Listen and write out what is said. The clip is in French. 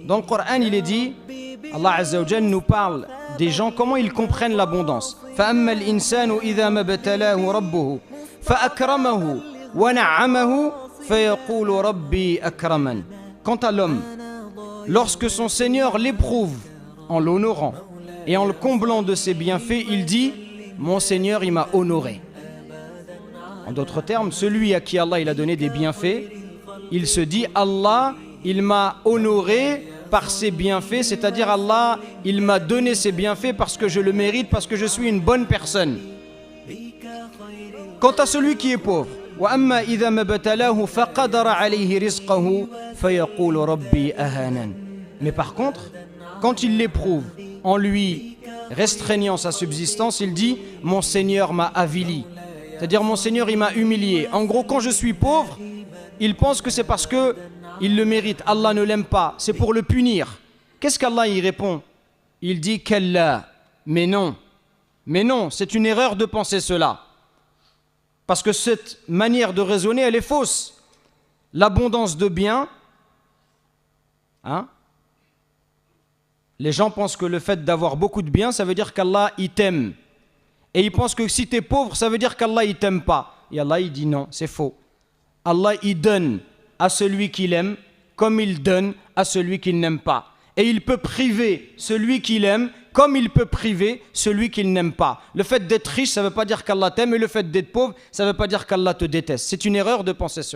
Dans le Coran, il est dit, Allah Azza wa Jal nous parle des gens, comment ils comprennent l'abondance. فَأَمَّا الْإِنسَانُ إِذَا مَا ابْتَلَاهُ رَبُّهُ فَأَكْرَمَهُ وَنَعَّمَهُ فَيَقُولُ رَبِّي أَكْرَمَنِ. Quant à l'homme, lorsque son Seigneur l'éprouve en l'honorant et en le comblant de ses bienfaits, il dit, mon Seigneur, il m'a honoré. En d'autres termes, celui à qui Allah il a donné des bienfaits, il se dit, Allah, il m'a honoré par ses bienfaits, c'est-à-dire Allah, il m'a donné ses bienfaits parce que je le mérite, parce que je suis une bonne personne. Quant à celui qui est pauvre, وَأَمَّا إِذَا مَبْتَلَاهُ فَقَدَرَ عَلَيْهِ رِزْقَهُ فَيَقُولُ رَبِّي أَهَانَنِ. Mais par contre, quand il l'éprouve en lui restreignant sa subsistance, il dit, mon Seigneur m'a avili. C'est-à-dire, mon Seigneur, il m'a humilié. En gros, quand je suis pauvre, il pense que c'est parce que il le mérite. Allah ne l'aime pas. C'est pour le punir. Qu'est-ce qu'Allah y répond? Il dit, Kalla. Mais non. Mais non, c'est une erreur de penser cela. Parce que cette manière de raisonner, elle est fausse. L'abondance de biens, les gens pensent que le fait d'avoir beaucoup de biens, ça veut dire qu'Allah, il t'aime. Et ils pensent que si tu es pauvre, ça veut dire qu'Allah, il t'aime pas. Et Allah, il dit non, c'est faux. Allah, il donne à celui qu'il aime, comme il donne à celui qu'il n'aime pas. Et il peut priver celui qu'il aime, comme il peut priver celui qu'il n'aime pas. Le fait d'être riche, ça ne veut pas dire qu'Allah t'aime, et le fait d'être pauvre, ça ne veut pas dire qu'Allah te déteste. C'est une erreur de penser cela.